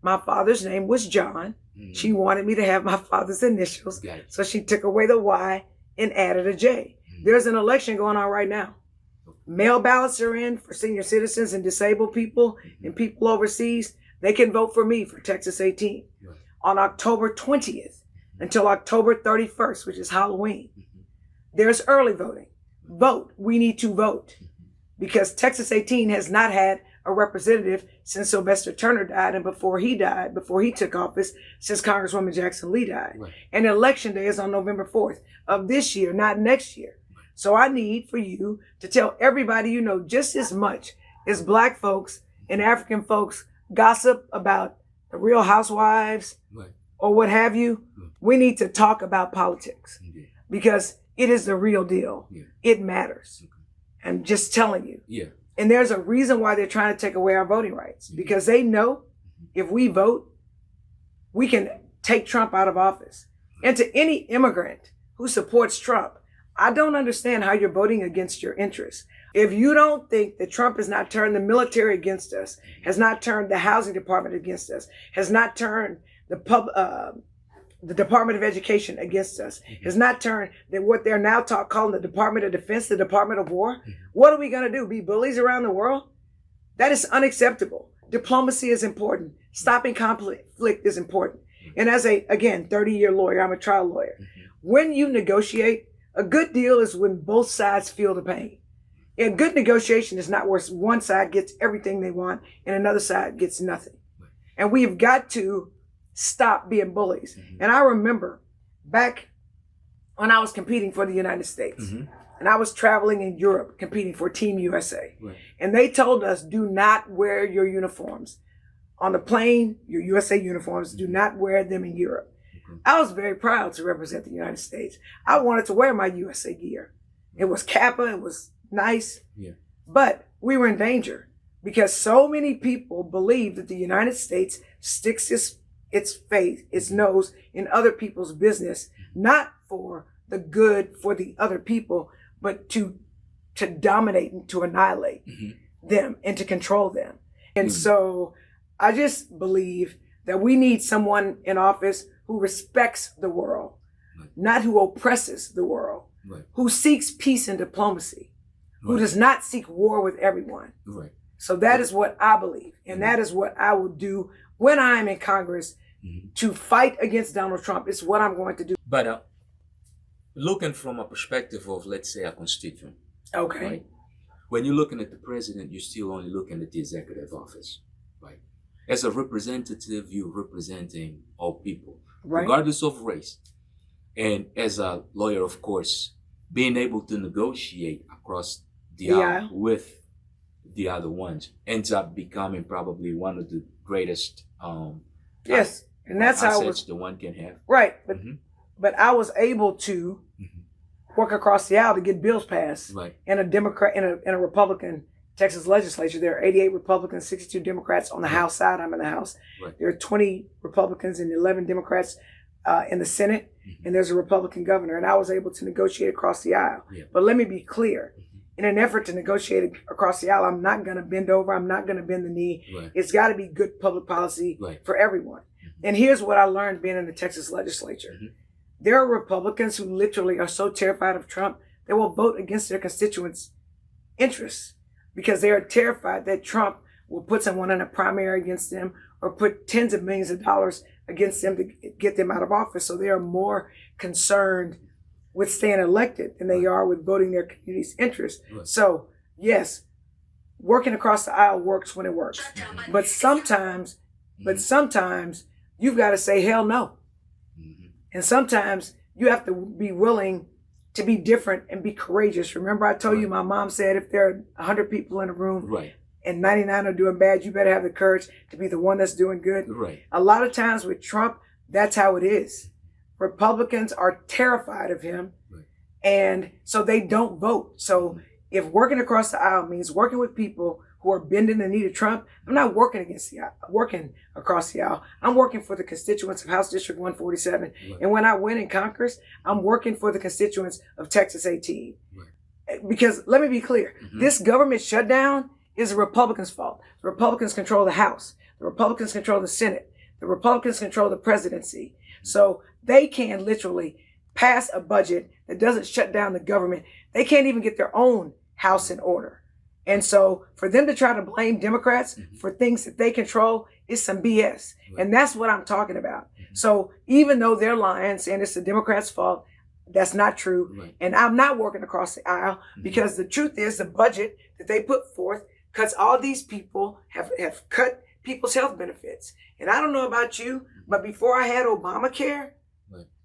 My father's name was John. She wanted me to have my father's initials. So she took away the Y and added a J. There's an election going on right now. Mail ballots are in for senior citizens and disabled people and people overseas. They can vote for me for Texas 18 on October 20th until October 31st, which is Halloween. There's early voting. Vote. We need to vote because Texas 18 has not had a representative since Sylvester Turner died and before he took office, since Congresswoman Jackson Lee died. Right. And election day is on November 4th of this year, not next year. So I need for you to tell everybody you know just as much as Black folks and African folks gossip about the Real Housewives or what have you. We need to talk about politics because it is the real deal. It matters. I'm just telling you. And there's a reason why they're trying to take away our voting rights because they know if we vote, we can take Trump out of office. And to any immigrant who supports Trump, I don't understand how you're voting against your interests. If you don't think that Trump has not turned the military against us, has not turned the housing department against us, has not turned the Department of Education against us, has not turned that what they're now calling the Department of Defense, the Department of War, what are we going to do? Be bullies around the world? That is unacceptable. Diplomacy is important. Stopping conflict is important. And as again, 30-year lawyer, I'm a trial lawyer. When you negotiate, a good deal is when both sides feel the pain. A good negotiation is not where one side gets everything they want and another side gets nothing. And we've got to stop being bullies. And I remember back when I was competing for the United States and I was traveling in Europe competing for Team USA. And they told us, do not wear your uniforms on the plane, your USA uniforms, do not wear them in Europe. I was very proud to represent the United States. I wanted to wear my USA gear. It was Kappa, it was nice, but we were in danger because so many people believe that the United States sticks its nose in other people's business, not for the good for the other people, but to dominate and to annihilate them and to control them. And so I just believe that we need someone in office who respects the world, not who oppresses the world, who seeks peace and diplomacy, who does not seek war with everyone. So that is what I believe. And that is what I will do when I'm in Congress to fight against Donald Trump. It's what I'm going to do. But looking from a perspective of, let's say, a constituent. Okay. Right? When you're looking at the president, you're still only looking at the executive office, right? As a representative, you're representing all people, regardless of race. And as a lawyer, of course, being able to negotiate across the aisle with the other ones ends up becoming probably one of the greatest yes, and that's how the one can have. Right, but I was able to work across the aisle to get bills passed in a Democrat in a Republican Texas legislature. There are 88 Republicans, 62 Democrats on the House side. I'm in the House. There are 20 Republicans and 11 Democrats in the Senate, and there's a Republican governor. And I was able to negotiate across the aisle. But let me be clear. In an effort to negotiate across the aisle, I'm not going to bend over. I'm not going to bend the knee. It's got to be good public policy for everyone. And here's what I learned being in the Texas legislature. There are Republicans who literally are so terrified of Trump, they will vote against their constituents' interests because they are terrified that Trump will put someone in a primary against them or put tens of millions of dollars against them to get them out of office. So they are more concerned with staying elected than they are with voting their community's interest. So yes, working across the aisle works when it works. But sometimes you've got to say hell no. And sometimes you have to be willing to be different and be courageous. Remember I told you my mom said if there are 100 people in a room and 99 are doing bad, you better have the courage to be the one that's doing good. A lot of times with Trump, that's how it is. Republicans are terrified of him, and so they don't vote. So if working across the aisle means working with people who are bending the knee to Trump, I'm not working across the aisle. I'm working for the constituents of House District 147. And when I win in Congress, I'm working for the constituents of Texas 18. Because let me be clear, this government shutdown is the Republicans' fault. The Republicans control the House. The Republicans control the Senate. The Republicans control the presidency. So they can literally pass a budget that doesn't shut down the government. They can't even get their own house in order. And so for them to try to blame Democrats for things that they control is some BS. And that's what I'm talking about. So even though they're lying, saying it's the Democrats' fault, that's not true. And I'm not working across the aisle because the truth is the budget that they put forth cuts all these people, have cut people's health benefits. And I don't know about you, but before I had Obamacare,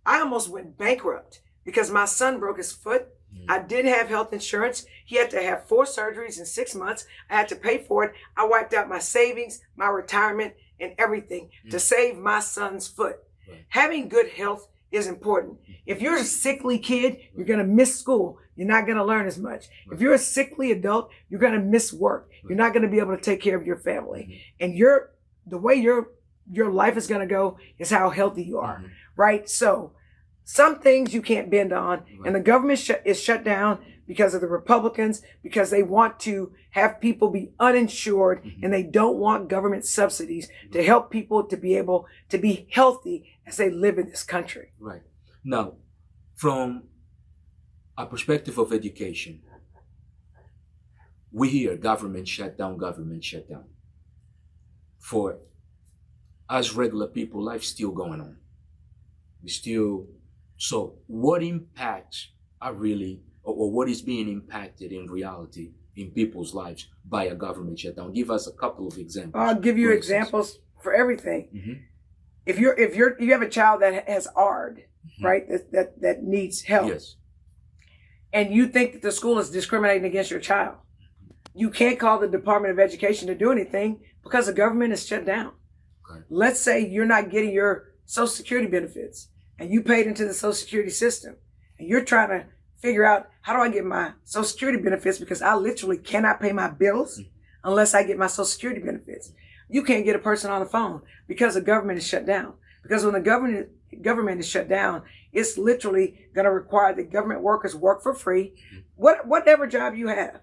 I almost went bankrupt because my son broke his foot. I didn't have health insurance. He had to have 4 surgeries in 6 months. I had to pay for it. I wiped out my savings, my retirement, and everything to save my son's foot. Having good health is important. If you're a sickly kid, you're going to miss school. You're not going to learn as much. If you're a sickly adult, you're going to miss work. You're not going to be able to take care of your family. And the way your life is going to go is how healthy you are, right? So some things you can't bend on, and the government is shut down because of the Republicans, because they want to have people be uninsured, and they don't want government subsidies to help people to be able to be healthy as they live in this country. Right. Now, from a perspective of education, we hear government shutdown. For us regular people, life's still going on. So what impacts are really, or what is being impacted in reality in people's lives by a government shutdown? Give us a couple of examples. I'll give you examples for everything. If you have a child that has ARD, right, that needs help, and you think that the school is discriminating against your child, you can't call the Department of Education to do anything because the government is shut down. Let's say you're not getting your Social Security benefits and you paid into the Social Security system and you're trying to figure out, how do I get my Social Security benefits, because I literally cannot pay my bills unless I get my Social Security benefits. You can't get a person on the phone because the government is shut down. Because when the government is shut down, it's literally going to require that government workers work for free. Whatever job you have,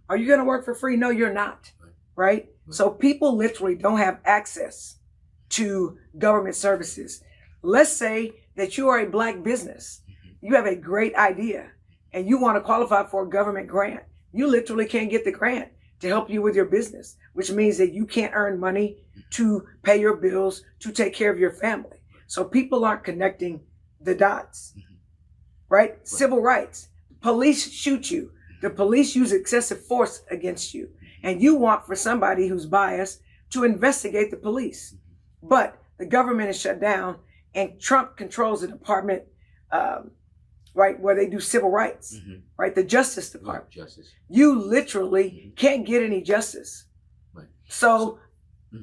are you going to work for free? No, you're not, right? So people literally don't have access to government services. Let's say that you are a Black business. You have a great idea and you want to qualify for a government grant. You literally can't get the grant to help you with your business, which means that you can't earn money to pay your bills, to take care of your family. So people aren't connecting the dots, right? Civil rights. Police shoot you. The police use excessive force against you. And you want for somebody who's biased to investigate the police. But the government is shut down and Trump controls the department, right, where they do civil rights, right? The Justice Department. You literally can't get any justice. So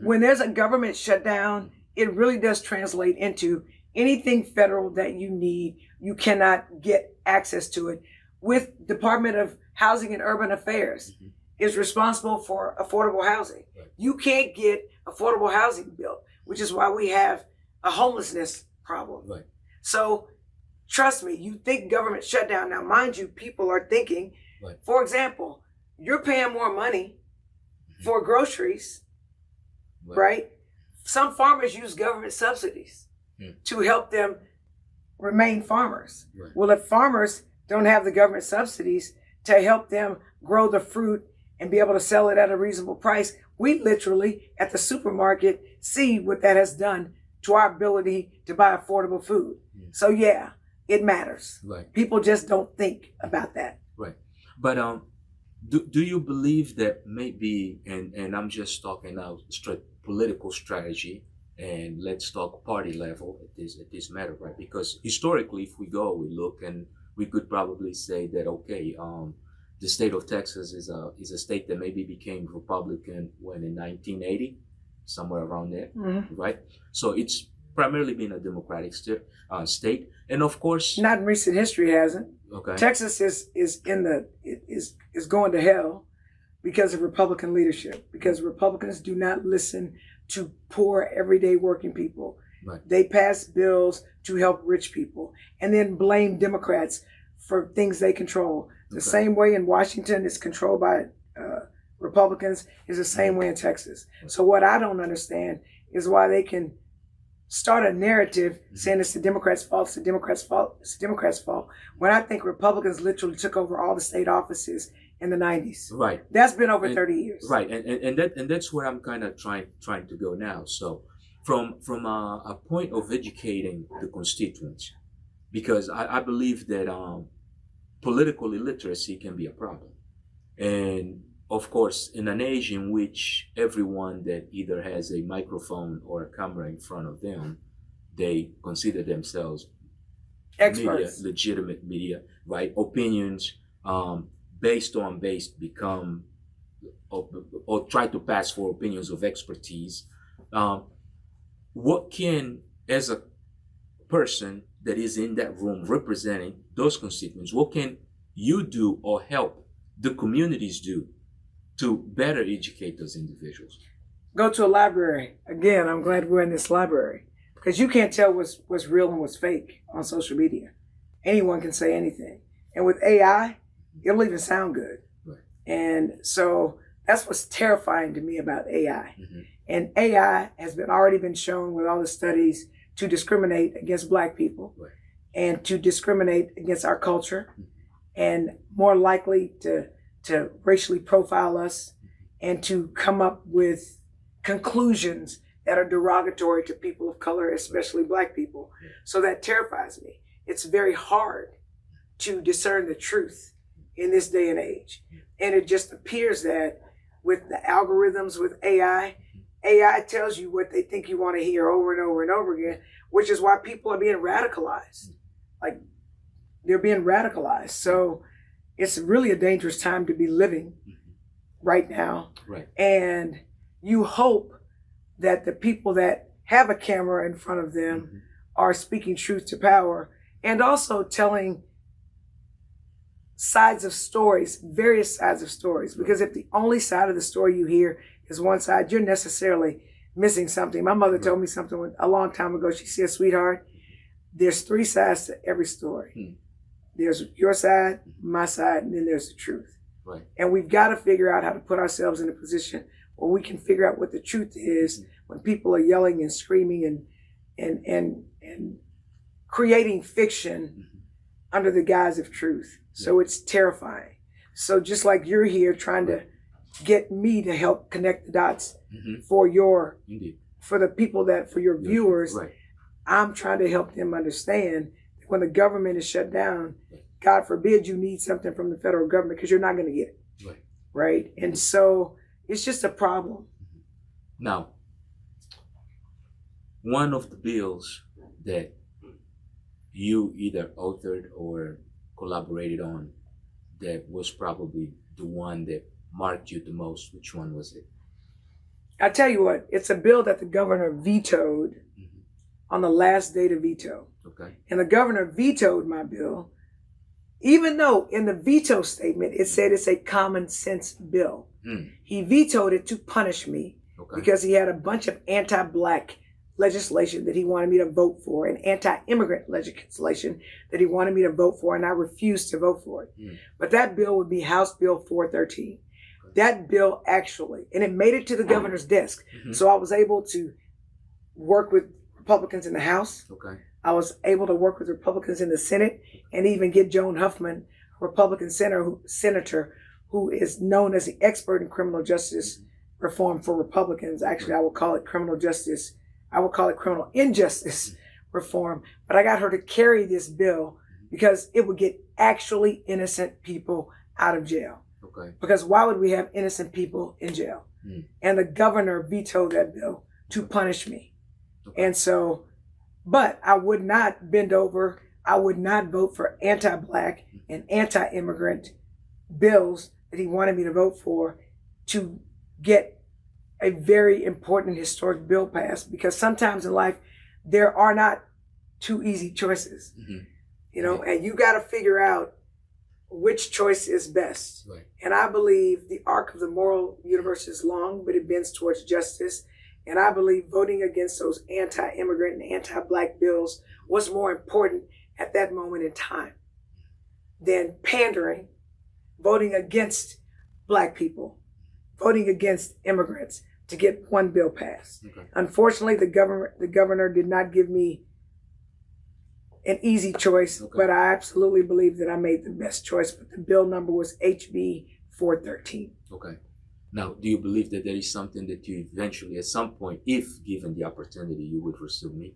when there's a government shutdown, it really does translate into anything federal that you need, you cannot get access to it. With Department of Housing and Urban Affairs is responsible for affordable housing. You can't get affordable housing built, which is why we have a homelessness problem. So trust me, you think government shutdown. Now, mind you, people are thinking, for example, you're paying more money for groceries, right? Some farmers use government subsidies to help them remain farmers. Well, if farmers don't have the government subsidies to help them grow the fruit and be able to sell it at a reasonable price, we literally at the supermarket see what that has done to our ability to buy affordable food. So yeah, it matters. People just don't think about that. But do you believe that maybe, and I'm just talking now political strategy, and let's talk party level at this matter, right? Because historically, if we look and we could probably say that, okay, the state of Texas is a state that maybe became Republican when in 1980, somewhere around there, right? So it's primarily been a Democratic state, and of course, not in recent history, hasn't. Okay. Texas is going to hell because of Republican leadership. Because Republicans do not listen to poor, everyday working people. Right. They pass bills to help rich people, and then blame Democrats for things they control. The same way in Washington is controlled by Republicans is the same way in Texas. So what I don't understand is why they can start a narrative saying it's the Democrats' fault, it's the Democrats' fault, it's the Democrats' fault, when I think Republicans literally took over all the state offices in the 90s. Right. That's been over 30 years. Right, and that's where I'm kind of trying to go now. So from a point of educating the constituents, because I believe that political illiteracy can be a problem. And of course, in an age in which everyone that either has a microphone or a camera in front of them, they consider themselves experts, legitimate media, right? Opinions based become or try to pass for opinions of expertise. What can, as a person that is in that room representing those constituents, what can you do or help the communities do to better educate those individuals? Go to a library. Again, I'm glad we're in this library, because you can't tell what's real and what's fake on social media. Anyone can say anything. And with AI, it'll even sound good. Right. And so that's what's terrifying to me about AI. And AI has already been shown with all the studies to discriminate against Black people, right, and to discriminate against our culture, and more likely to racially profile us, and to come up with conclusions that are derogatory to people of color, especially Black people. So that terrifies me. It's very hard to discern the truth in this day and age. And it just appears that with the algorithms, with AI tells you what they think you want to hear over and over and over again, which is why people are being radicalized. Like, they're being radicalized. So it's really a dangerous time to be living right now. Right. And you hope that the people that have a camera in front of them are speaking truth to power, and also telling sides of stories, various sides of stories. Because if the only side of the story you hear is one side, you're necessarily missing something. My mother told me something a long time ago. She said, "Sweetheart, there's three sides to every story. There's your side, my side, and then there's the truth." Right. And we've got to figure out how to put ourselves in a position where we can figure out what the truth is when people are yelling and screaming and creating fiction under the guise of truth. So it's terrifying. So just like you're here trying to get me to help connect the dots for your, for the people that, for your viewers, right, I'm trying to help them understand that when the government is shut down, God forbid you need something from the federal government, because you're not going to get it. Right. Right. And so it's just a problem. Now, one of the bills that you either authored or collaborated on that was probably the one that marked you the most, which one was it? I tell you what, it's a bill that the governor vetoed on the last day to veto. Okay. And the governor vetoed my bill, even though in the veto statement it said it's a common sense bill. He vetoed it to punish me because he had a bunch of anti-Black legislation that he wanted me to vote for, and anti-immigrant legislation that he wanted me to vote for, and I refused to vote for it. But that bill would be House Bill 413. That bill actually, and it made it to the governor's desk. So I was able to work with Republicans in the House. I was able to work with Republicans in the Senate, and even get Joan Huffman, a Republican senator who is known as the expert in criminal justice reform for Republicans. Actually, I would call it criminal justice. I would call it criminal injustice reform. But I got her to carry this bill because it would get actually innocent people out of jail. Because why would we have innocent people in jail? And the governor vetoed that bill to punish me. And so, but I would not bend over I would not vote for anti-Black and anti-immigrant bills that he wanted me to vote for to get a very important historic bill passed, because sometimes in life there are not two easy choices, you know, and you got to figure out which choice is best. Right. And I believe the arc of the moral universe is long, but it bends towards justice. And I believe voting against those anti-immigrant and anti-Black bills was more important at that moment in time than pandering, voting against Black people, voting against immigrants to get one bill passed. Okay. Unfortunately, the governor did not give me an easy choice, but I absolutely believe that I made the best choice. But the bill number was HB 413. Okay. Now, do you believe that there is something that you eventually, at some point, if given the opportunity, you would pursue me,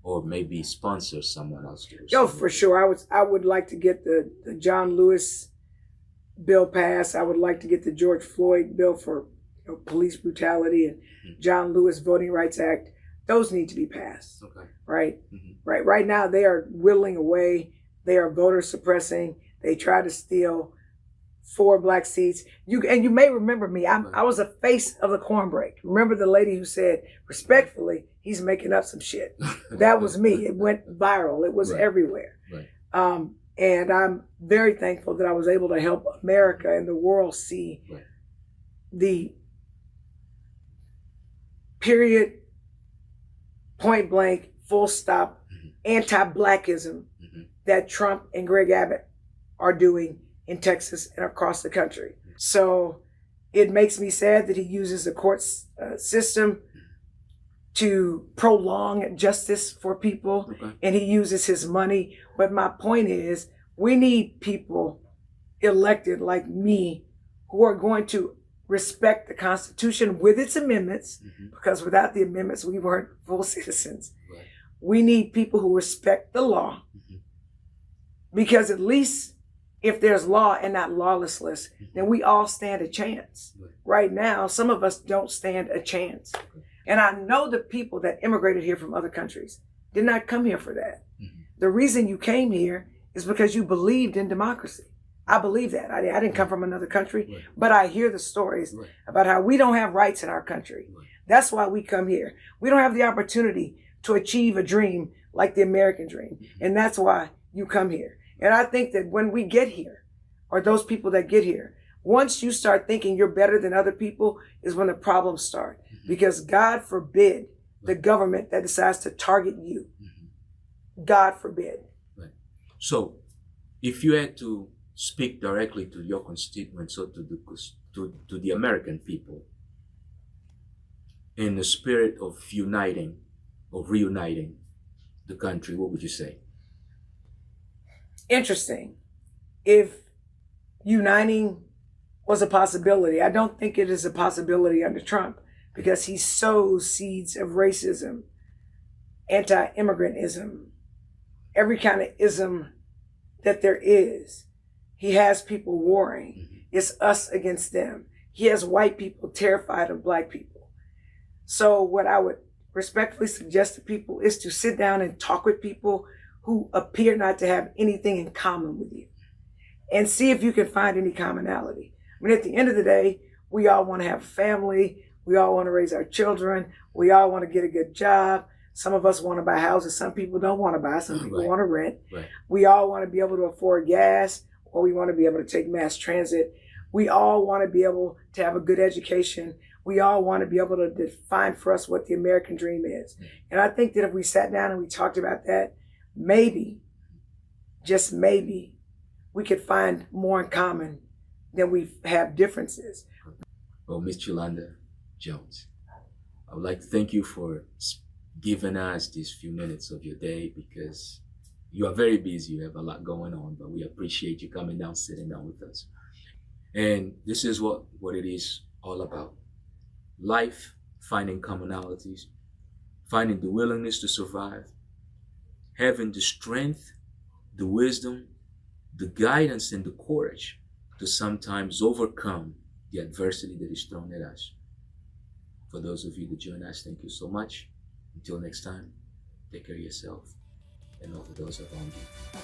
or maybe sponsor someone else to pursue? Oh, for sure. I would like to get the John Lewis bill passed. I would like to get the George Floyd bill for police brutality and John Lewis Voting Rights Act. Those need to be passed. Okay. Right? Right. Right now, they are whittling away. They are voter suppressing. They try to steal 4 Black seats. You may remember me. I was a face of the corn break. Remember the lady who said, respectfully, he's making up some shit. That was me. It went viral. It was everywhere. Right. And I'm very thankful that I was able to help America and the world see the period, point blank, full stop, anti-Blackism that Trump and Greg Abbott are doing in Texas and across the country. So it makes me sad that he uses the court system to prolong justice for people, and he uses his money. But my point is, we need people elected like me who are going to respect the Constitution with its amendments, because without the amendments, we weren't full citizens. Right. We need people who respect the law, because at least if there's law and not lawlessness, then we all stand a chance. Right now, some of us don't stand a chance. And I know the people that immigrated here from other countries did not come here for that. The reason you came here is because you believed in democracy. I believe that. I didn't come from another country, but I hear the stories about how we don't have rights in our country. That's why we come here. We don't have the opportunity to achieve a dream like the American dream. And that's why you come here. And I think that when we get here, or those people that get here, once you start thinking you're better than other people is when the problems start. Because God forbid the government that decides to target you. God forbid. Right. So if you had to speak directly to your constituents or to the American people in the spirit of uniting or reuniting the country, what would you say? Interesting. If uniting was a possibility, I don't think it is a possibility under Trump, because he sows seeds of racism, anti-immigrantism, every kind of ism that there is. He has people warring. It's us against them. He has white people terrified of Black people. So what I would respectfully suggest to people is to sit down and talk with people who appear not to have anything in common with you, and see if you can find any commonality. I mean, at the end of the day, we all want to have a family. We all want to raise our children. We all want to get a good job. Some of us want to buy houses. Some people don't want to buy. Some people want to rent. Right. We all want to be able to afford gas, or we want to be able to take mass transit. We all want to be able to have a good education. We all want to be able to define for us what the American dream is. And I think that if we sat down and we talked about that, maybe, just maybe, we could find more in common than we have differences. Well, Miss Jolanda Jones, I would like to thank you for giving us these few minutes of your day, because you are very busy. You have a lot going on, but we appreciate you coming down, sitting down with us. And this is what it is all about. Life, finding commonalities, finding the willingness to survive, having the strength, the wisdom, the guidance, and the courage to sometimes overcome the adversity that is thrown at us. For those of you that join us, thank you so much. Until next time, take care of yourself. and over those around you.